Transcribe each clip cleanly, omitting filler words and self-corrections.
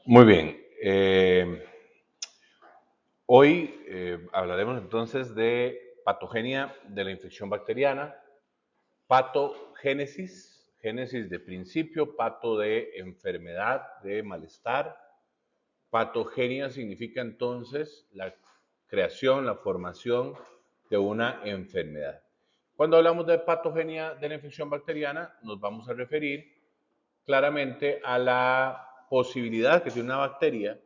Muy bien. Hoy hablaremos entonces de patogenia de la infección bacteriana, patogénesis, génesis de principio, pato de enfermedad, de malestar. Patogenia significa entonces la creación, la formación de una enfermedad. Cuando hablamos de patogenia de la infección bacteriana, nos vamos a referir claramente a la posibilidad que tiene una bacteria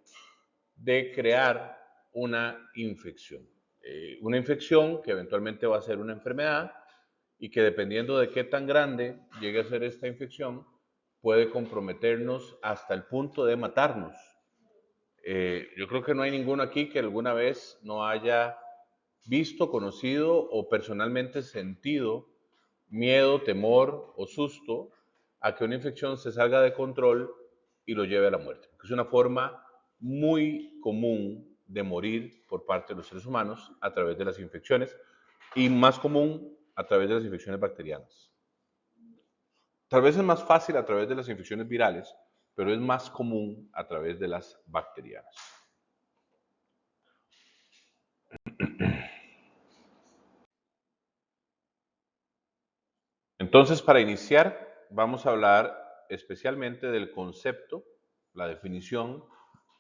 de crear una infección. Una infección que eventualmente va a ser una enfermedad y que dependiendo de qué tan grande llegue a ser esta infección, puede comprometernos hasta el punto de matarnos. Yo creo que no hay ninguno aquí que alguna vez no haya visto, conocido o personalmente sentido miedo, temor o susto a que una infección se salga de control y lo lleve a la muerte. Es una forma muy común de morir por parte de los seres humanos a través de las infecciones y más común a través de las infecciones bacterianas. Tal vez es más fácil a través de las infecciones virales, pero es más común a través de las bacterianas. Entonces, para iniciar, vamos a hablar especialmente del concepto, la definición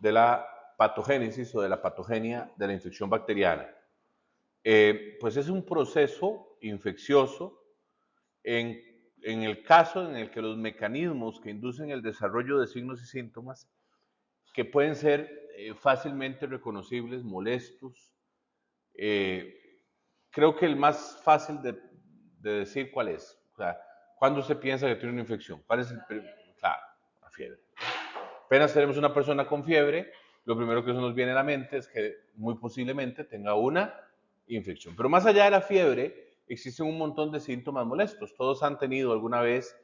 de la patogénesis o de la patogenia de la infección bacteriana. Pues es un proceso infeccioso en, en el caso en el que los mecanismos que inducen el desarrollo de signos y síntomas que pueden ser fácilmente reconocibles, molestos. Creo que el más fácil de decir cuál es. O sea, ¿cuándo se piensa que tiene una infección? ¿Cuál es el claro, la fiebre? Apenas tenemos una persona con fiebre, lo primero que se nos viene a la mente es que muy posiblemente tenga una infección. Pero más allá de la fiebre, existen un montón de síntomas molestos. Todos han tenido alguna vez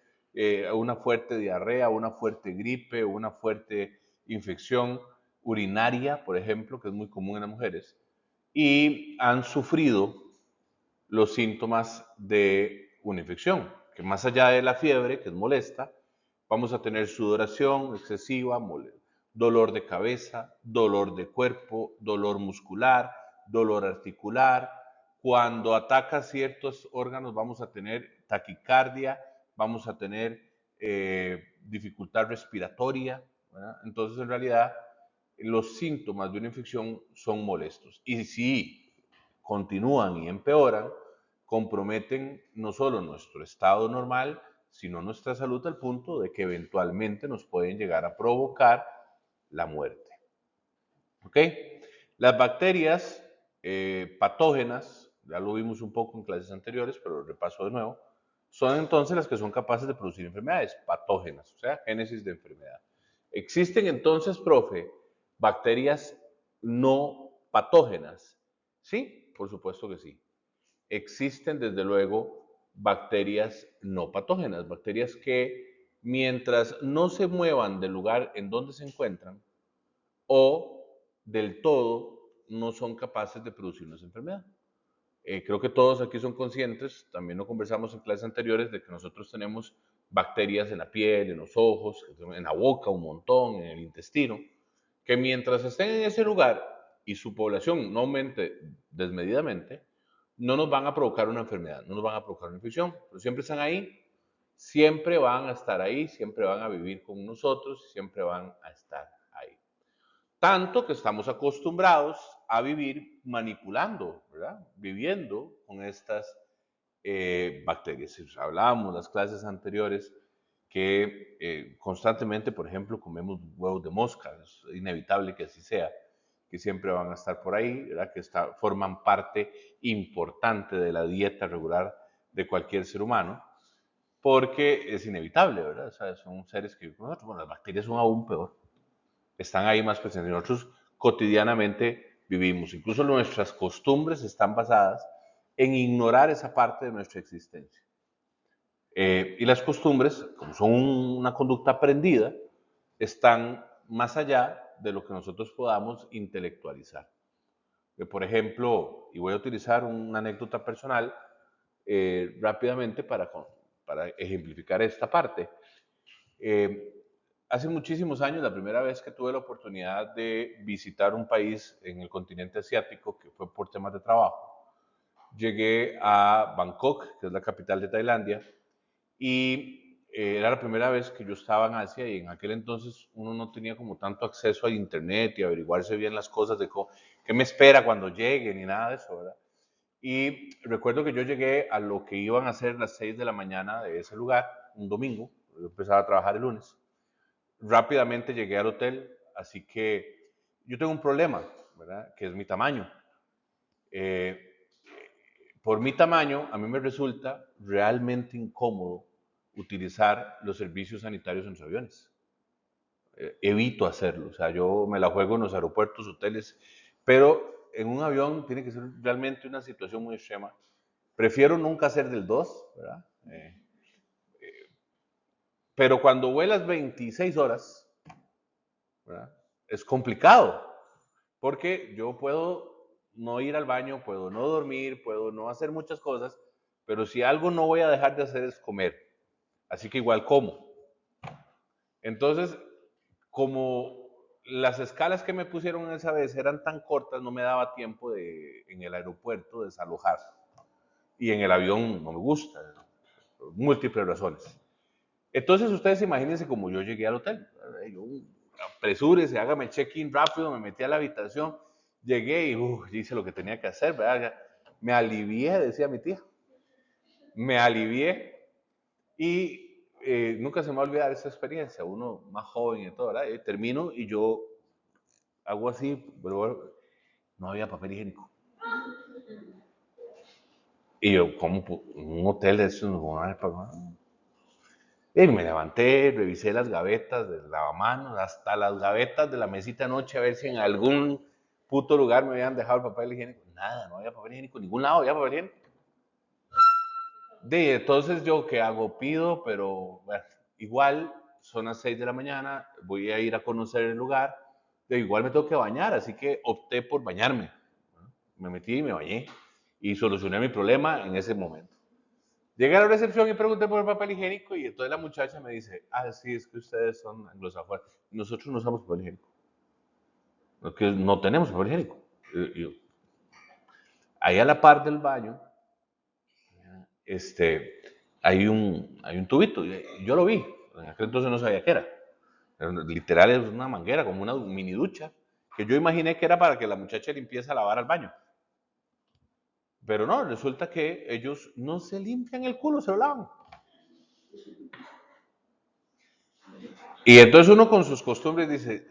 una fuerte diarrea, una fuerte gripe, una fuerte infección urinaria, por ejemplo, que es muy común en las mujeres, y han sufrido los síntomas de una infección, que más allá de la fiebre, que es molesta, vamos a tener sudoración excesiva, dolor de cabeza, dolor de cuerpo, dolor muscular, dolor articular. Cuando ataca ciertos órganos vamos a tener taquicardia, vamos a tener dificultad respiratoria, ¿verdad? Entonces, en realidad, los síntomas de una infección son molestos. Y si continúan y empeoran, comprometen no solo nuestro estado normal, sino nuestra salud al punto de que eventualmente nos pueden llegar a provocar la muerte. ¿Ok? Las bacterias patógenas, ya lo vimos un poco en clases anteriores, pero lo repaso de nuevo, son entonces las que son capaces de producir enfermedades patógenas, o sea, génesis de enfermedad. ¿Existen entonces, profe, bacterias no patógenas? Sí, por supuesto que sí. Existen desde luego bacterias no patógenas, bacterias que mientras no se muevan del lugar en donde se encuentran o del todo no son capaces de producirnos enfermedad. Creo que todos aquí son conscientes, también lo conversamos en clases anteriores, de que nosotros tenemos bacterias en la piel, en los ojos, en la boca un montón, en el intestino, que mientras estén en ese lugar y su población no aumente desmedidamente, no nos van a provocar una enfermedad, no nos van a provocar una infección, pero siempre están ahí, siempre van a estar ahí, siempre van a vivir con nosotros, siempre van a estar ahí. Tanto que estamos acostumbrados a vivir manipulando, ¿verdad? Viviendo con estas bacterias. Hablábamos en las clases anteriores que constantemente, por ejemplo, comemos huevos de mosca, es inevitable que así sea, que siempre van a estar por ahí, ¿verdad? Que forman parte importante de la dieta regular de cualquier ser humano, porque es inevitable, ¿verdad? O sea, son seres que nosotros, bueno, las bacterias son aún peor, están ahí más presentes. Nosotros cotidianamente vivimos, incluso nuestras costumbres están basadas en ignorar esa parte de nuestra existencia. Y las costumbres, como son una conducta aprendida, están más allá de lo que nosotros podamos intelectualizar. Por ejemplo, y voy a utilizar una anécdota personal rápidamente para para ejemplificar esta parte. Hace muchísimos años, la primera vez que tuve la oportunidad de visitar un país en el continente asiático, que fue por temas de trabajo, llegué a Bangkok, que es la capital de Tailandia, y era la primera vez que yo estaba en Asia y en aquel entonces uno no tenía como tanto acceso a internet y averiguarse bien las cosas de qué me espera cuando llegue ni nada de eso, ¿verdad? Y recuerdo que yo llegué a lo que iban a ser las 6 de la mañana de ese lugar, un domingo, yo empezaba a trabajar el lunes. Rápidamente llegué al hotel, así que yo tengo un problema, ¿verdad? Que es mi tamaño. Eh, por mi tamaño, a mí me resulta realmente incómodo utilizar los servicios sanitarios en los aviones. Evito hacerlo, o sea, yo me la juego en los aeropuertos, hoteles, pero en un avión tiene que ser realmente una situación muy extrema. Prefiero nunca hacer del 2, ¿verdad? Pero cuando vuelas 26 horas, ¿verdad? Es complicado, porque yo puedo no ir al baño, puedo no dormir, puedo no hacer muchas cosas, pero si algo no voy a dejar de hacer es comer. Así que igual como. Entonces, como las escalas que me pusieron esa vez eran tan cortas, no me daba tiempo en el aeropuerto desalojar. Y en el avión no me gusta, por múltiples razones. Entonces, ustedes imagínense como yo llegué al hotel. Yo, apresúrese, hágame check-in rápido, me metí a la habitación, llegué y hice lo que tenía que hacer, ¿verdad? Me alivié, decía mi tía. Me alivié y nunca se me va a olvidar esa experiencia, uno más joven y todo, ¿verdad? Termino y yo hago así, pero no había papel higiénico. Y yo, como un hotel de esos, no hay papel. Y me levanté, revisé las gavetas del lavamanos, hasta las gavetas de la mesita de noche, a ver si en algún puto lugar me habían dejado el papel higiénico. Nada, no había papel higiénico, en ningún lado había papel higiénico. Entonces yo, ¿qué hago? Pido, pero bueno, igual son las 6 de la mañana, voy a ir a conocer el lugar, igual me tengo que bañar, así que opté por bañarme. Me metí y me bañé y solucioné mi problema en ese momento. Llegué a la recepción y pregunté por el papel higiénico y entonces la muchacha me dice, sí, es que ustedes son anglosajones. Nosotros no usamos papel higiénico. Es que no tenemos papel higiénico. Ahí a la par del baño, hay un tubito. Yo lo vi. En aquel entonces no sabía qué era. Literal es una manguera, como una mini ducha, que yo imaginé que era para que la muchacha limpieza a lavar al baño. Pero no, resulta que ellos no se limpian el culo, se lo lavan. Y entonces uno con sus costumbres dice,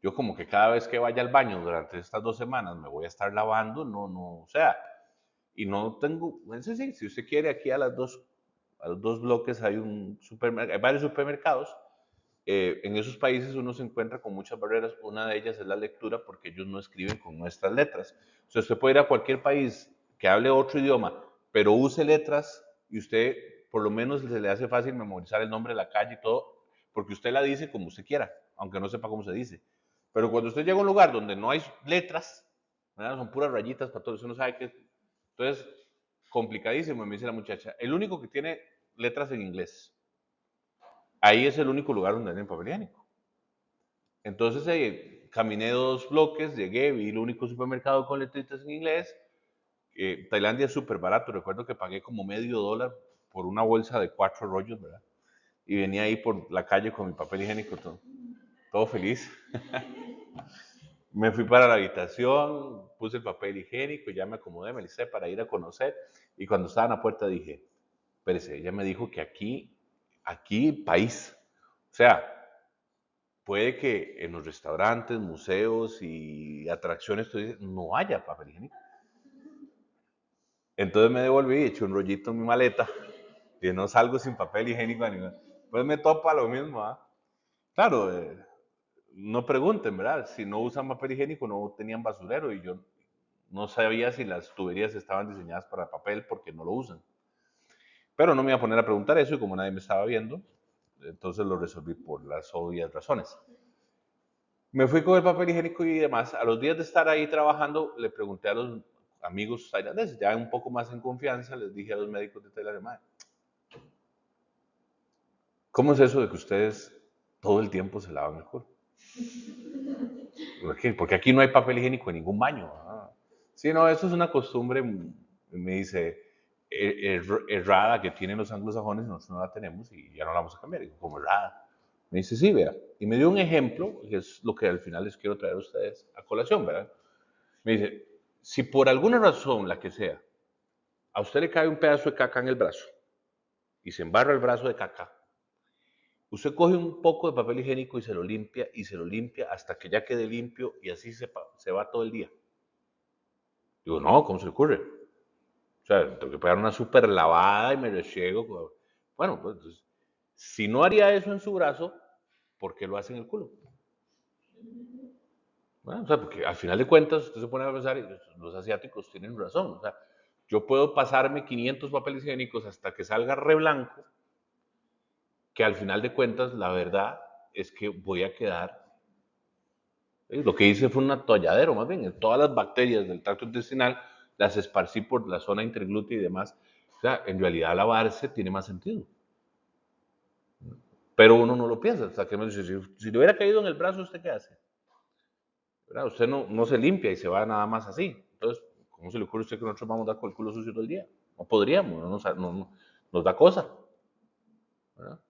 yo como que cada vez que vaya al baño durante estas 2 semanas me voy a estar lavando, o sea, y no tengo, eso sí, si usted quiere, aquí a los dos bloques hay hay varios supermercados. En esos países uno se encuentra con muchas barreras, una de ellas es la lectura porque ellos no escriben con nuestras letras. O sea, usted puede ir a cualquier país que hable otro idioma, pero use letras y usted por lo menos se le hace fácil memorizar el nombre de la calle y todo, porque usted la dice como usted quiera, aunque no sepa cómo se dice. Pero cuando usted llega a un lugar donde no hay letras, ¿verdad? Son puras rayitas para todos, usted no sabe qué. Entonces, complicadísimo, me dice la muchacha. El único que tiene letras en inglés. Ahí es el único lugar donde hay papel higiénico. Entonces caminé 2 bloques, llegué, vi el único supermercado con letritas en inglés. Tailandia es súper barato, recuerdo que pagué como $0.50 por una bolsa de 4 rollos, ¿verdad? Y venía ahí por la calle con mi papel higiénico, todo feliz. Me fui para la habitación, puse el papel higiénico, ya me acomodé, me listé para ir a conocer. Y cuando estaba en la puerta dije, espérese, ella me dijo que aquí país. O sea, puede que en los restaurantes, museos y atracciones no haya papel higiénico. Entonces me devolví y eché un rollito en mi maleta y no salgo sin papel higiénico. Pues me topa lo mismo, ¿ah? Claro, no pregunten, ¿verdad? Si no usan papel higiénico, no tenían basurero y yo no sabía si las tuberías estaban diseñadas para papel porque no lo usan. Pero no me iba a poner a preguntar eso y como nadie me estaba viendo, entonces lo resolví por las obvias razones. Me fui con el papel higiénico y demás. A los días de estar ahí trabajando, le pregunté a los amigos tailandeses, ya un poco más en confianza, les dije a los médicos de Tailandia, ¿Cómo es eso de que ustedes todo el tiempo se lavan el culo? ¿Por qué? Porque aquí no hay papel higiénico en ningún baño. Ah. Sí, no, eso es una costumbre, me dice, errada que tienen los anglosajones, nosotros no la tenemos y ya no la vamos a cambiar. Y digo, como errada. Me dice, sí, vea. Y me dio un ejemplo, que es lo que al final les quiero traer a ustedes a colación, ¿verdad? Me dice, si por alguna razón, la que sea, a usted le cae un pedazo de caca en el brazo y se embarra el brazo de caca, usted coge un poco de papel higiénico y se lo limpia hasta que ya quede limpio y así se va todo el día. Digo, no, ¿cómo se le ocurre? O sea, tengo que pegar una super lavada y me rechiego. Bueno, pues entonces, si no haría eso en su brazo, ¿por qué lo hace en el culo? Bueno, o sea, porque al final de cuentas, usted se pone a pensar, y los asiáticos tienen razón. O sea, yo puedo pasarme 500 papeles higiénicos hasta que salga re blanco, que al final de cuentas, la verdad es que voy a quedar. Lo que hice fue un atolladero, más bien. Todas las bacterias del tracto intestinal las esparcí por la zona interglútea y demás. O sea, en realidad lavarse tiene más sentido. Pero uno no lo piensa. O sea, que me dice, si le hubiera caído en el brazo, ¿usted qué hace? ¿Verdad? Usted no se limpia y se va nada más así. Entonces, ¿cómo se le ocurre a usted que nosotros vamos a dar con el culo sucio todo el día? No podríamos, nos da cosa. ¿Verdad?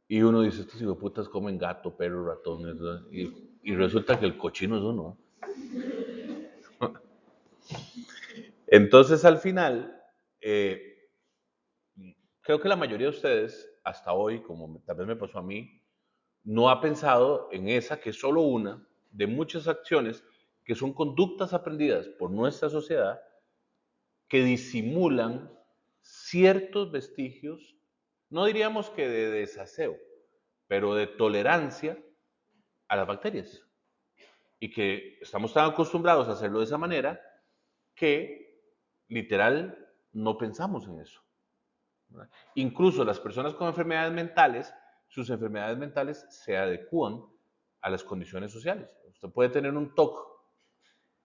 Y uno dice, estos hijoputas comen gato, perro, ratones, y resulta que el cochino es uno. Entonces, al final, creo que la mayoría de ustedes, hasta hoy, como tal vez me pasó a mí, no ha pensado en esa que es solo una de muchas acciones que son conductas aprendidas por nuestra sociedad que disimulan ciertos vestigios, no diríamos que de desaseo, pero de tolerancia a las bacterias. Y que estamos tan acostumbrados a hacerlo de esa manera que literal no pensamos en eso. ¿Verdad? Incluso las personas con enfermedades mentales, sus enfermedades mentales se adecúan a las condiciones sociales. Usted puede tener un TOC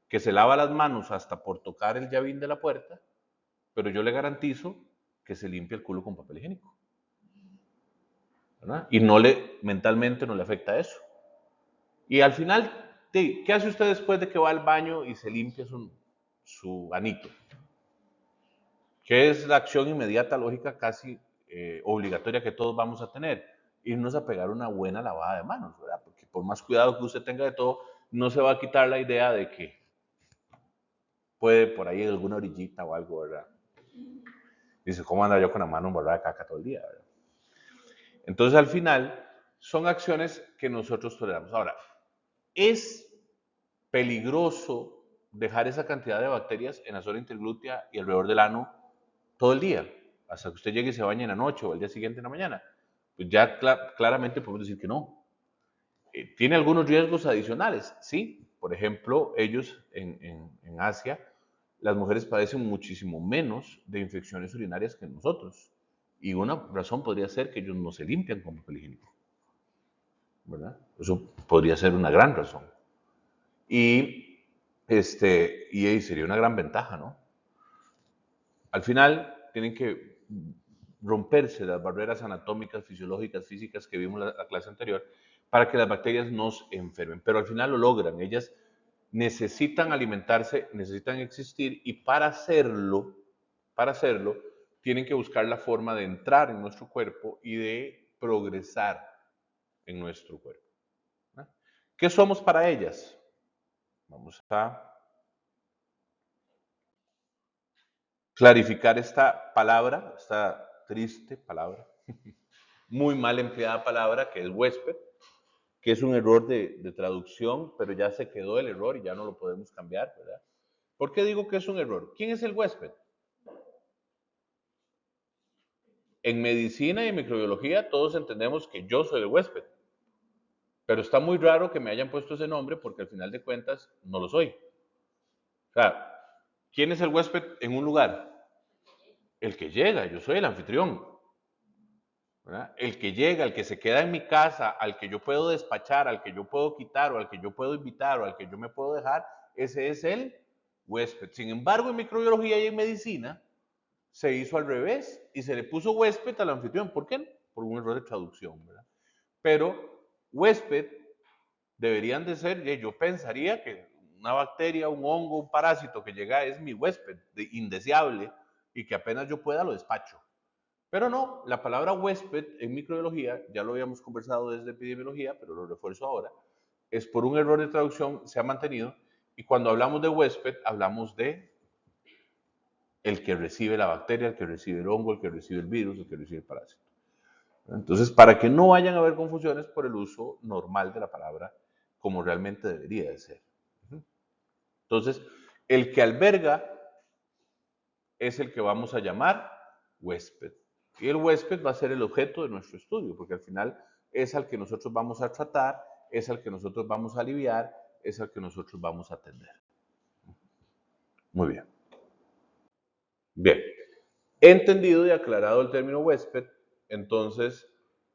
que se lava las manos hasta por tocar el llavín de la puerta, pero yo le garantizo que se limpia el culo con papel higiénico. ¿Verdad? Y mentalmente no le afecta eso. Y al final, ¿qué hace usted después de que va al baño y se limpia su anito? ¿Qué es la acción inmediata, lógica, casi obligatoria que todos vamos a tener? Irnos a pegar una buena lavada de manos, ¿verdad? Porque por más cuidado que usted tenga de todo, no se va a quitar la idea de que puede por ahí alguna orillita o algo, ¿verdad? Dice, ¿cómo anda yo con la mano embarrada de caca todo el día, ¿verdad? Entonces, al final, son acciones que nosotros toleramos. Ahora, es peligroso dejar esa cantidad de bacterias en la zona interglútea y alrededor del ano todo el día, hasta que usted llegue y se bañe en la noche o el día siguiente en la mañana. Pues ya claramente podemos decir que no. ¿Tiene algunos riesgos adicionales? Sí. Por ejemplo, ellos en Asia, las mujeres padecen muchísimo menos de infecciones urinarias que nosotros. Y una razón podría ser que ellos no se limpian con papel higiénico. ¿Verdad? Eso podría ser una gran razón. Y, y sería una gran ventaja, ¿no? Al final, tienen que romperse las barreras anatómicas, fisiológicas, físicas que vimos en la clase anterior para que las bacterias nos enfermen. Pero al final lo logran. Ellas necesitan alimentarse, necesitan existir y para hacerlo, tienen que buscar la forma de entrar en nuestro cuerpo y de progresar en nuestro cuerpo. ¿No? ¿Qué somos para ellas? Vamos a clarificar esta palabra, esta triste palabra, muy mal empleada palabra que es huésped, que es un error de traducción, pero ya se quedó el error y ya no lo podemos cambiar, ¿verdad? ¿Por qué digo que es un error? ¿Quién es el huésped? En medicina y en microbiología todos entendemos que yo soy el huésped, pero está muy raro que me hayan puesto ese nombre porque al final de cuentas no lo soy. O sea, ¿quién es el huésped en un lugar? El que llega, yo soy el anfitrión. ¿Verdad? El que llega, el que se queda en mi casa, al que yo puedo despachar, al que yo puedo quitar o al que yo puedo invitar o al que yo me puedo dejar, ese es el huésped. Sin embargo, en microbiología y en medicina se hizo al revés y se le puso huésped al anfitrión. ¿Por qué? Por un error de traducción, ¿verdad? Pero huésped deberían de ser, yo pensaría que una bacteria, un hongo, un parásito que llega es mi huésped, indeseable, y que apenas yo pueda lo despacho. Pero no, la palabra huésped en microbiología, ya lo habíamos conversado desde epidemiología, pero lo refuerzo ahora, es por un error de traducción, se ha mantenido, y cuando hablamos de huésped, hablamos de el que recibe la bacteria, el que recibe el hongo, el que recibe el virus, el que recibe el parásito. Entonces, para que no vayan a haber confusiones por el uso normal de la palabra como realmente debería de ser. Entonces, el que alberga es el que vamos a llamar huésped. Y el huésped va a ser el objeto de nuestro estudio, porque al final es al que nosotros vamos a tratar, es al que nosotros vamos a aliviar, es al que nosotros vamos a atender. Muy bien. Bien. Entendido y aclarado el término huésped, entonces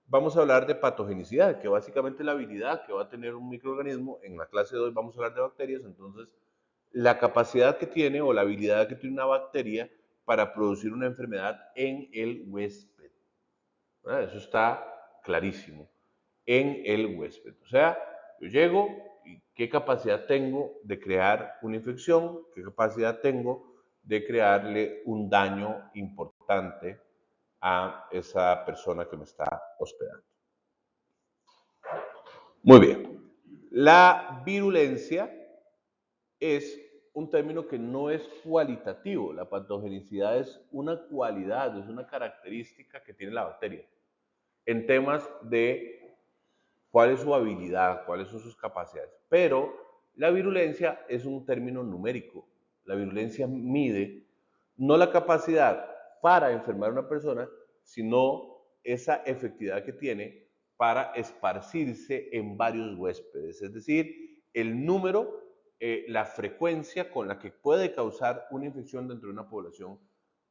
vamos a hablar de patogenicidad, que básicamente es la habilidad que va a tener un microorganismo. En la clase de hoy vamos a hablar de bacterias, entonces la capacidad que tiene o la habilidad que tiene una bacteria para producir una enfermedad en el huésped. ¿Verdad? Eso está clarísimo. En el huésped. O sea, yo llego y qué capacidad tengo de crear una infección, qué capacidad tengo de crearle un daño importante a esa persona que me está hospedando. Muy bien. La virulencia es un término que no es cualitativo. La patogenicidad es una cualidad, es una característica que tiene la bacteria. En temas de cuál es su habilidad, cuáles son sus capacidades. Pero la virulencia es un término numérico. La virulencia mide no la capacidad para enfermar a una persona, sino esa efectividad que tiene para esparcirse en varios huéspedes. Es decir, el número, la frecuencia con la que puede causar una infección dentro de una población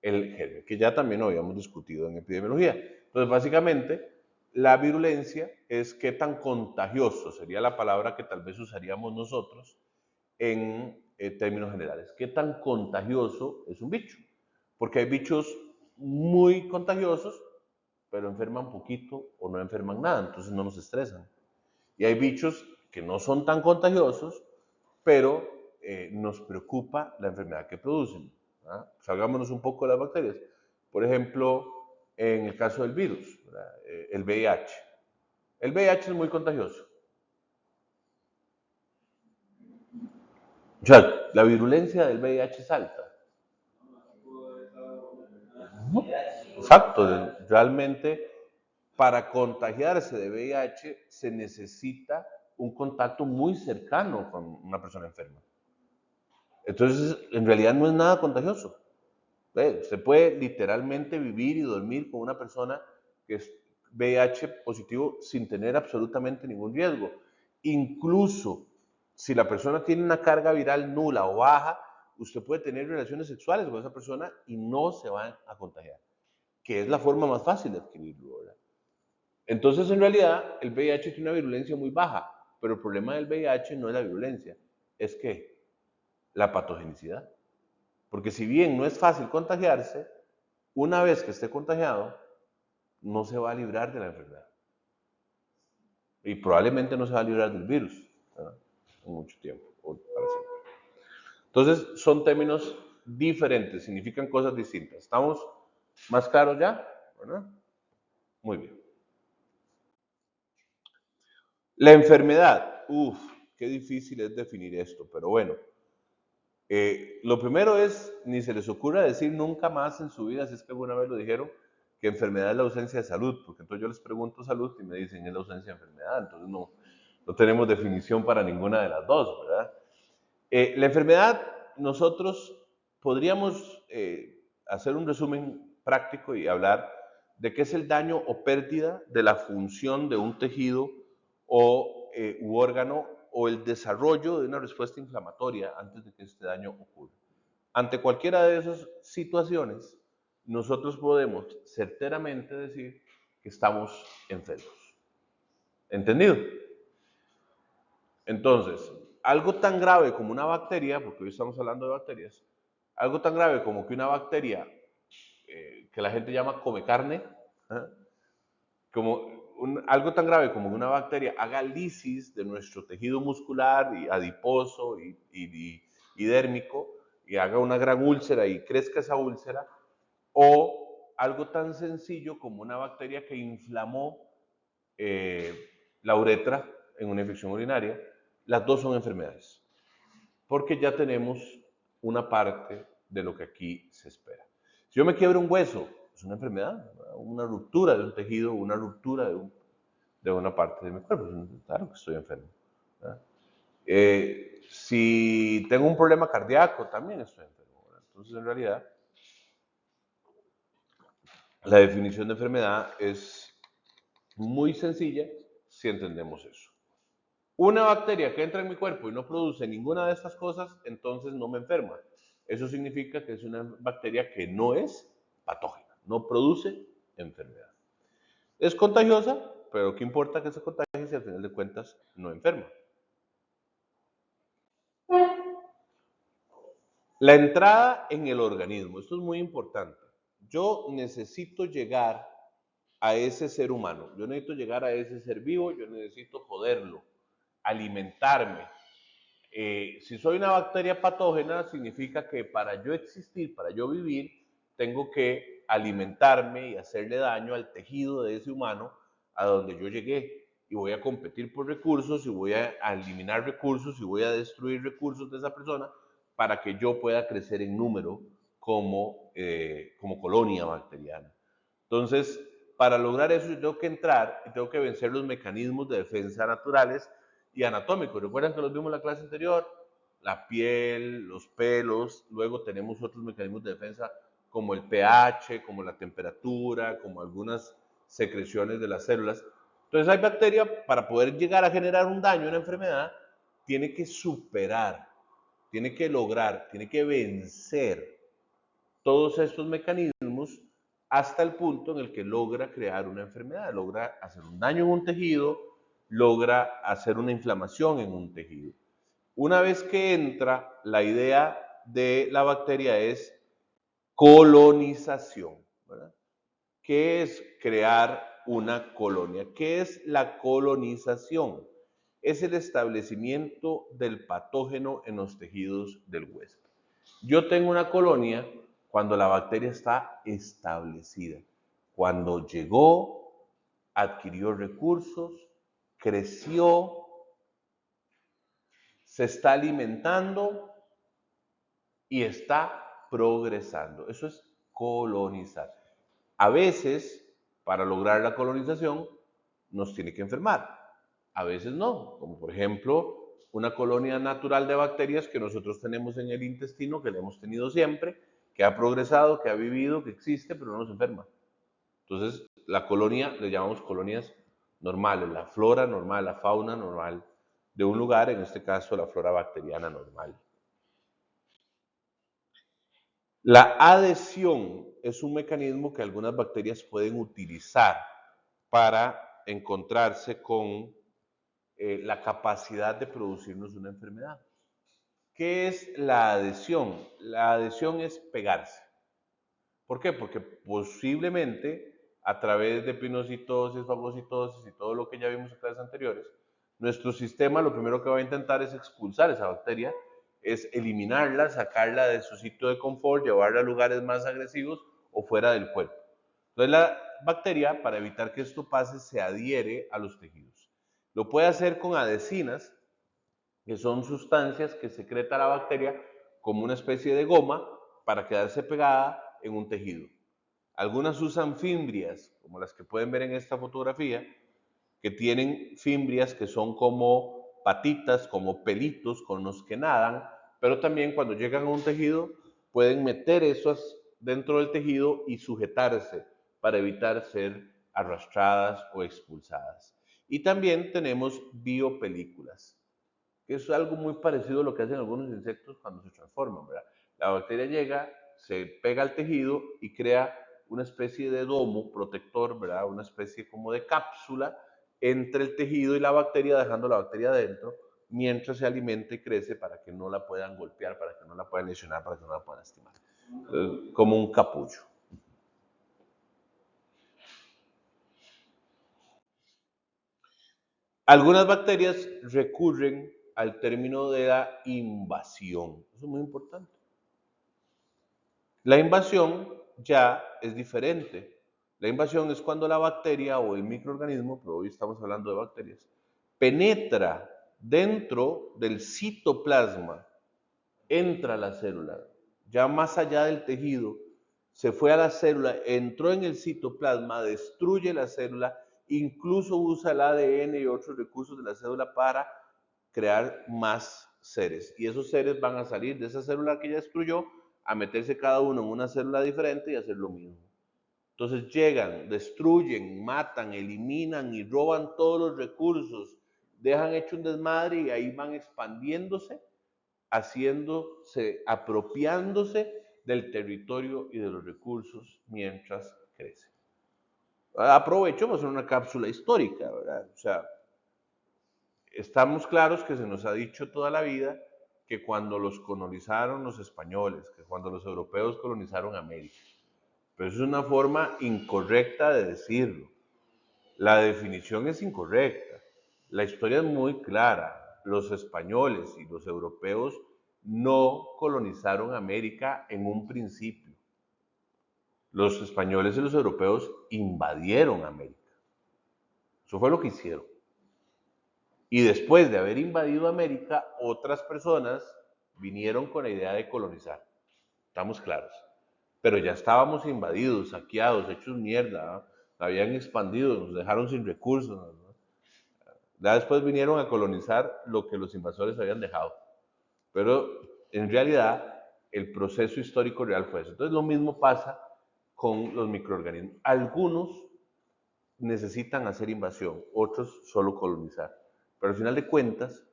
el germen, que ya también lo habíamos discutido en epidemiología. Entonces, básicamente, la virulencia es qué tan contagioso, sería la palabra que tal vez usaríamos nosotros en términos generales. ¿Qué tan contagioso es un bicho? Porque hay bichos muy contagiosos, pero enferman poquito o no enferman nada, entonces no nos estresan. Y hay bichos que no son tan contagiosos, pero nos preocupa la enfermedad que producen. Salgámonos un poco de las bacterias. Por ejemplo, en el caso del virus, el VIH. El VIH es muy contagioso. O sea, la virulencia del VIH es alta. Exacto, realmente para contagiarse de VIH se necesita un contacto muy cercano con una persona enferma. Entonces, en realidad no es nada contagioso. Usted puede literalmente vivir y dormir con una persona que es VIH positivo sin tener absolutamente ningún riesgo. Incluso si la persona tiene una carga viral nula o baja, usted puede tener relaciones sexuales con esa persona y no se van a contagiar, que es la forma más fácil de adquirirlo, ¿verdad? Entonces, en realidad, el VIH tiene una virulencia muy baja, pero el problema del VIH no es la virulencia, es que la patogenicidad. Porque si bien no es fácil contagiarse, una vez que esté contagiado, no se va a librar de la enfermedad. Y probablemente no se va a librar del virus, ¿verdad? En mucho tiempo, o para siempre. Entonces, son términos diferentes, significan cosas distintas. ¿Estamos más claros ya? ¿Verdad? Muy bien. La enfermedad. Uf, qué difícil es definir esto, pero bueno. Lo primero es, ni se les ocurra decir nunca más en su vida, si es que alguna vez lo dijeron, que enfermedad es la ausencia de salud, porque entonces yo les pregunto salud y me dicen es la ausencia de enfermedad, entonces no tenemos definición para ninguna de las dos, ¿verdad? La enfermedad, nosotros podríamos hacer un resumen práctico y hablar de qué es el daño o pérdida de la función de un tejido o u órgano o el desarrollo de una respuesta inflamatoria antes de que este daño ocurra. Ante cualquiera de esas situaciones, nosotros podemos certeramente decir que estamos enfermos. ¿Entendido? Entonces, algo tan grave como una bacteria, porque hoy estamos hablando de bacterias, algo tan grave como que una bacteria que la gente llama come carne, ¿eh? Como algo tan grave como una bacteria haga lisis de nuestro tejido muscular y adiposo y dérmico y haga una gran úlcera y crezca esa úlcera, o algo tan sencillo como una bacteria que inflamó la uretra en una infección urinaria, las dos son enfermedades, porque ya tenemos una parte de lo que aquí se espera. Si yo me quiebro un hueso, es una enfermedad, una ruptura de un tejido, una ruptura de una parte de mi cuerpo. Claro que estoy enfermo. Si tengo un problema cardíaco, también estoy enfermo. ¿Verdad? Entonces, en realidad, la definición de enfermedad es muy sencilla si entendemos eso. Una bacteria que entra en mi cuerpo y no produce ninguna de estas cosas, entonces no me enferma. Eso significa que es una bacteria que no es patógena, no produce enfermedad. Es contagiosa, pero ¿qué importa que se contagie si al final de cuentas no enferma? La entrada en el organismo, esto es muy importante. Yo necesito llegar a ese ser humano, yo necesito llegar a ese ser vivo, yo necesito joderlo, alimentarme. Si soy una bacteria patógena, significa que para yo existir, para yo vivir, tengo que alimentarme y hacerle daño al tejido de ese humano a donde yo llegué. Y voy a competir por recursos y voy a eliminar recursos y voy a destruir recursos de esa persona para que yo pueda crecer en número como colonia bacteriana. Entonces, para lograr eso, yo tengo que entrar y tengo que vencer los mecanismos de defensa naturales y anatómicos. ¿Recuerdan que los vimos en la clase anterior? La piel, los pelos, luego tenemos otros mecanismos de defensa como el pH, como la temperatura, como algunas secreciones de las células. Entonces hay bacteria, para poder llegar a generar un daño, una enfermedad, tiene que superar, tiene que lograr, tiene que vencer todos estos mecanismos hasta el punto en el que logra crear una enfermedad, logra hacer un daño en un tejido, logra hacer una inflamación en un tejido. Una vez que entra, la idea de la bacteria es colonización, ¿verdad? ¿Qué es crear una colonia? ¿Qué es la colonización? Es el establecimiento del patógeno en los tejidos del huésped. Yo tengo una colonia cuando la bacteria está establecida, cuando llegó, adquirió recursos, creció, se está alimentando y está progresando. Eso es colonizar. A veces, para lograr la colonización, nos tiene que enfermar. A veces no, como por ejemplo una colonia natural de bacterias que nosotros tenemos en el intestino, que la hemos tenido siempre, que ha progresado, que ha vivido, que existe, pero no nos enferma. Entonces, la colonia le llamamos colonias normales, la flora normal, la fauna normal de un lugar, en este caso la flora bacteriana normal. La adhesión es un mecanismo que algunas bacterias pueden utilizar para encontrarse con la capacidad de producirnos una enfermedad. ¿Qué es la adhesión? La adhesión es pegarse. ¿Por qué? Porque posiblemente a través de pinocitosis, fagocitosis y todo lo que ya vimos en clases anteriores, nuestro sistema lo primero que va a intentar es expulsar esa bacteria, es eliminarla, sacarla de su sitio de confort, llevarla a lugares más agresivos o fuera del cuerpo. Entonces la bacteria, para evitar que esto pase, se adhiere a los tejidos. Lo puede hacer con adhesinas, que son sustancias que secreta la bacteria como una especie de goma para quedarse pegada en un tejido. Algunas usan fimbrias, como las que pueden ver en esta fotografía, que tienen fimbrias que son como patitas, como pelitos con los que nadan, pero también cuando llegan a un tejido pueden meter esos dentro del tejido y sujetarse para evitar ser arrastradas o expulsadas. Y también tenemos biopelículas, que es algo muy parecido a lo que hacen algunos insectos cuando se transforman, ¿verdad? La bacteria llega, se pega al tejido y crea una especie de domo protector, ¿verdad? Una especie como de cápsula entre el tejido y la bacteria, dejando la bacteria adentro, mientras se alimenta y crece para que no la puedan golpear, para que no la puedan lesionar, para que no la puedan lastimar. Como un capullo. Algunas bacterias recurren al término de la invasión. Eso es muy importante. La invasión ya es diferente. La invasión es cuando la bacteria o el microorganismo, pero hoy estamos hablando de bacterias, penetra dentro del citoplasma, entra a la célula, ya más allá del tejido, se fue a la célula, entró en el citoplasma, destruye la célula, incluso usa el ADN y otros recursos de la célula para crear más seres. Y esos seres van a salir de esa célula que ya destruyó a meterse cada uno en una célula diferente y hacer lo mismo. Entonces llegan, destruyen, matan, eliminan y roban todos los recursos, dejan hecho un desmadre y ahí van expandiéndose, haciéndose, apropiándose del territorio y de los recursos mientras crecen. Aprovecho para hacer una cápsula histórica, ¿verdad? O sea, estamos claros que se nos ha dicho toda la vida que cuando los colonizaron los españoles, que cuando los europeos colonizaron América. Pero eso es una forma incorrecta de decirlo. La definición es incorrecta. La historia es muy clara. Los españoles y los europeos no colonizaron América en un principio. Los españoles y los europeos invadieron América. Eso fue lo que hicieron. Y después de haber invadido América, otras personas vinieron con la idea de colonizar. Estamos claros. Pero ya estábamos invadidos, saqueados, hechos mierda, ¿no? Habían expandido, nos dejaron sin recursos, ¿no? Ya después vinieron a colonizar lo que los invasores habían dejado. Pero en realidad el proceso histórico real fue eso. Entonces lo mismo pasa con los microorganismos. Algunos necesitan hacer invasión, otros solo colonizar. Pero al final de cuentas,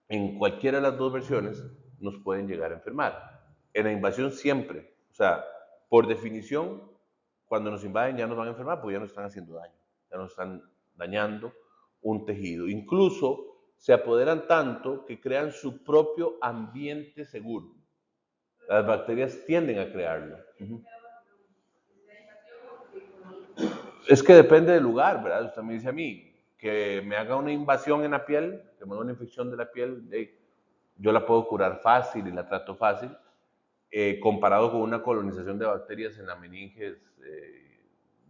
en cualquiera de las dos versiones nos pueden llegar a enfermar. En la invasión siempre, o sea, por definición, cuando nos invaden ya nos van a enfermar porque ya nos están haciendo daño, ya nos están dañando un tejido. Incluso se apoderan tanto que crean su propio ambiente seguro. Las bacterias tienden a crearlo. Es que depende del lugar, ¿verdad? Usted me dice a mí que me haga una invasión en la piel, que me haga una infección de la piel, yo la puedo curar fácil y la trato fácil, comparado con una colonización de bacterias en la meninges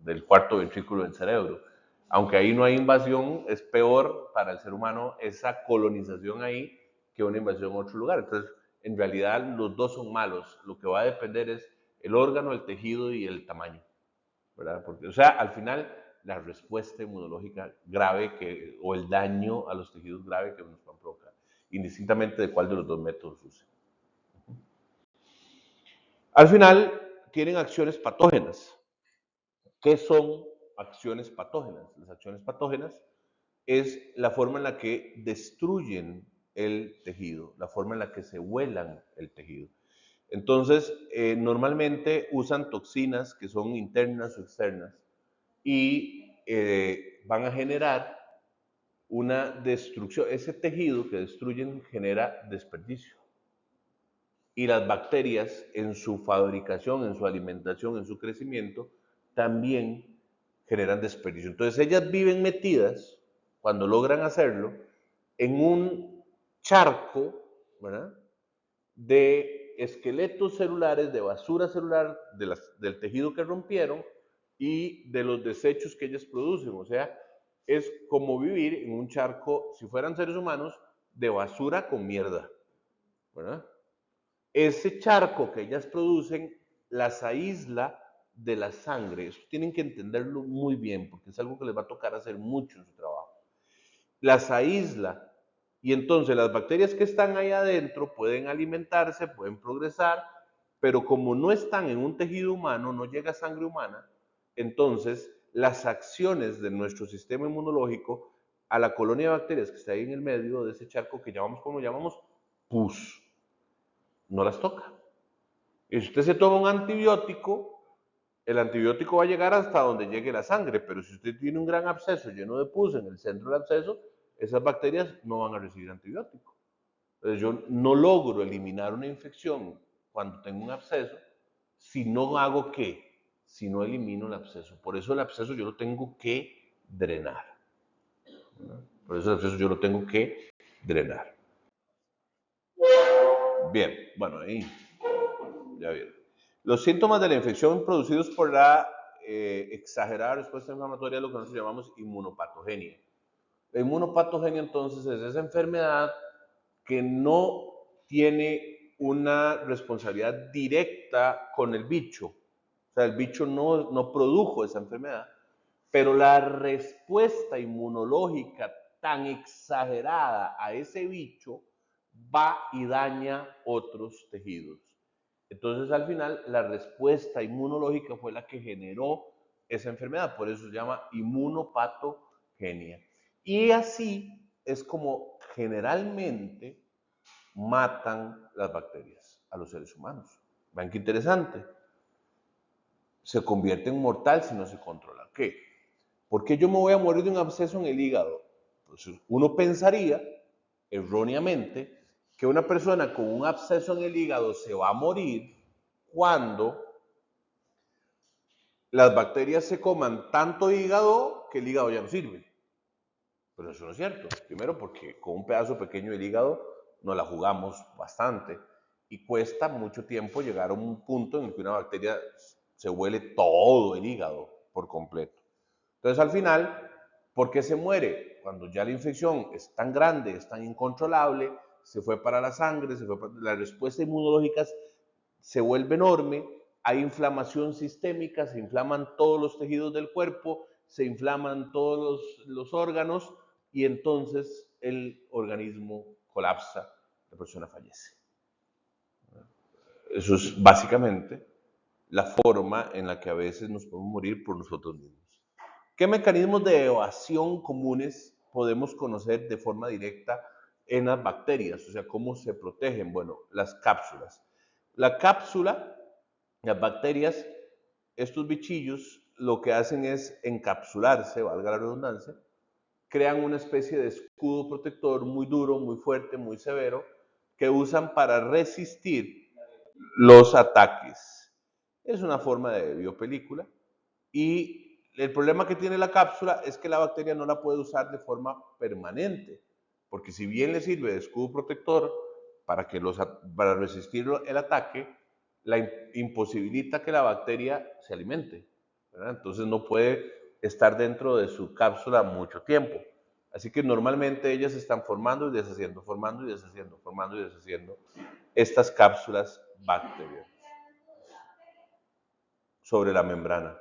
del cuarto ventrículo del cerebro. Aunque ahí no hay invasión, es peor para el ser humano esa colonización ahí que una invasión en otro lugar. Entonces, en realidad, los dos son malos. Lo que va a depender es el órgano, el tejido y el tamaño, ¿verdad? Porque, o sea, al final, la respuesta inmunológica grave o el daño a los tejidos grave que nos van a provocar, indistintamente de cuál de los dos métodos use. Al final, tienen acciones patógenas. ¿Qué son acciones patógenas? Las acciones patógenas es la forma en la que destruyen el tejido, la forma en la que se vuelan el tejido. Entonces, normalmente usan toxinas que son internas o externas y van a generar una destrucción. Ese tejido que destruyen genera desperdicio. Y las bacterias en su fabricación, en su alimentación, en su crecimiento, también generan desperdicio. Entonces ellas viven metidas, cuando logran hacerlo, en un charco, ¿verdad?, de esqueletos celulares, de basura celular, del tejido que rompieron y de los desechos que ellas producen. O sea, es como vivir en un charco, si fueran seres humanos, de basura con mierda, ¿verdad? Ese charco que ellas producen las aísla de la sangre. Eso tienen que entenderlo muy bien, porque es algo que les va a tocar hacer mucho en su trabajo. Las aísla, y entonces las bacterias que están ahí adentro pueden alimentarse, pueden progresar, pero como no están en un tejido humano, no llega sangre humana, entonces las acciones de nuestro sistema inmunológico a la colonia de bacterias que está ahí en el medio de ese charco que llamamos, ¿cómo llamamos? Pus, no las toca. Y si usted se toma un antibiótico, el antibiótico va a llegar hasta donde llegue la sangre, pero si usted tiene un gran absceso lleno de pus en el centro del absceso, esas bacterias no van a recibir antibiótico. Entonces yo no logro eliminar una infección cuando tengo un absceso si no hago qué, si no elimino el absceso. Por eso el absceso yo lo tengo que drenar. Por eso el absceso yo lo tengo que drenar. Bien, bueno, ahí ya vieron. Los síntomas de la infección producidos por la exagerada respuesta inflamatoria es lo que nosotros llamamos inmunopatogenia. La inmunopatogenia entonces es esa enfermedad que no tiene una responsabilidad directa con el bicho. O sea, el bicho no produjo esa enfermedad, pero la respuesta inmunológica tan exagerada a ese bicho va y daña otros tejidos. Entonces, al final, la respuesta inmunológica fue la que generó esa enfermedad, por eso se llama inmunopatogenia. Y así es como generalmente matan las bacterias a los seres humanos. ¿Ven qué interesante? Se convierte en mortal si no se controla. ¿Qué? ¿Por qué yo me voy a morir de un absceso en el hígado? Pues uno pensaría, erróneamente, que una persona con un absceso en el hígado se va a morir cuando las bacterias se coman tanto hígado que el hígado ya no sirve. Pero eso no es cierto. Primero porque con un pedazo pequeño del hígado nos la jugamos bastante y cuesta mucho tiempo llegar a un punto en el que una bacteria se huele todo el hígado por completo. Entonces al final, ¿por qué se muere? Cuando ya la infección es tan grande, es tan incontrolable, se fue para la sangre, la respuesta inmunológica se vuelve enorme, hay inflamación sistémica, se inflaman todos los tejidos del cuerpo, se inflaman todos los órganos y entonces el organismo colapsa, la persona fallece. Eso es básicamente la forma en la que a veces nos podemos morir por nosotros mismos. ¿Qué mecanismos de evasión comunes podemos conocer de forma directa en las bacterias? O sea, ¿cómo se protegen? Bueno, las cápsulas. La cápsula, las bacterias, estos bichillos, lo que hacen es encapsularse, valga la redundancia, crean una especie de escudo protector muy duro, muy fuerte, muy severo, que usan para resistir los ataques. Es una forma de biopelícula y el problema que tiene la cápsula es que la bacteria no la puede usar de forma permanente, porque si bien le sirve de escudo protector para resistir el ataque, la imposibilita que la bacteria se alimente, ¿verdad? Entonces no puede estar dentro de su cápsula mucho tiempo. Así que normalmente ellas se están formando y deshaciendo, formando y deshaciendo, formando y deshaciendo estas cápsulas bacterianas sobre la membrana.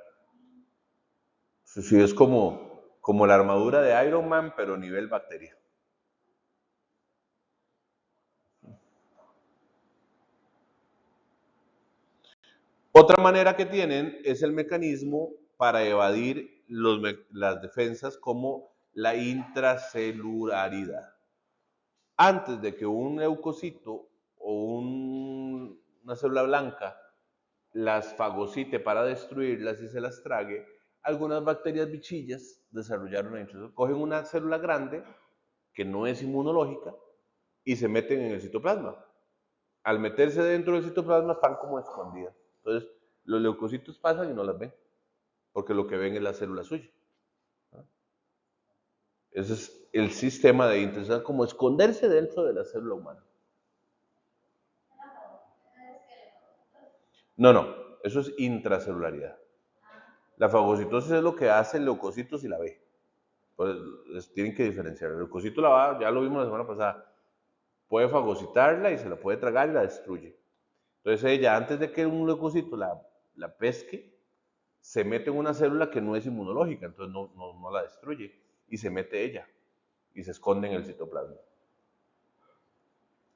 Sí, es como la armadura de Iron Man, pero nivel bacteria. Otra manera que tienen es el mecanismo para evadir las defensas como la intracelularidad. Antes de que un leucocito o una célula blanca las fagocite para destruirlas y se las trague, algunas bacterias bichillas desarrollaron una cogen una célula grande que no es inmunológica y se meten en el citoplasma. Al meterse dentro del citoplasma están como escondidas. Entonces, los leucocitos pasan y no las ven, porque lo que ven es la célula suya. Ese es el sistema de intensidad, como esconderse dentro de la célula humana. No, eso es intracelularidad. La fagocitosis es lo que hace el leucocito si la ve. Pues tienen que diferenciar. El leucocito la va, ya lo vimos la semana pasada, puede fagocitarla y se la puede tragar y la destruye. Entonces ella, antes de que un leucocito la pesque, se mete en una célula que no es inmunológica, entonces no la destruye y se mete ella y se esconde en el citoplasma.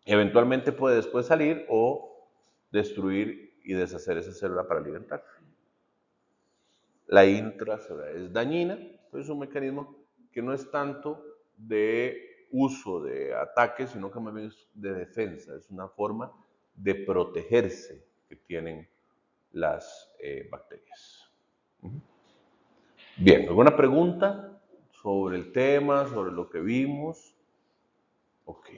Eventualmente puede después salir o destruir y deshacer esa célula para alimentarse. La intracelular es dañina, pero es un mecanismo que no es tanto de uso de ataque, sino que más bien es de defensa, es una forma de protegerse que tienen las bacterias. Bien, ¿alguna pregunta sobre el tema, sobre lo que vimos? Ok.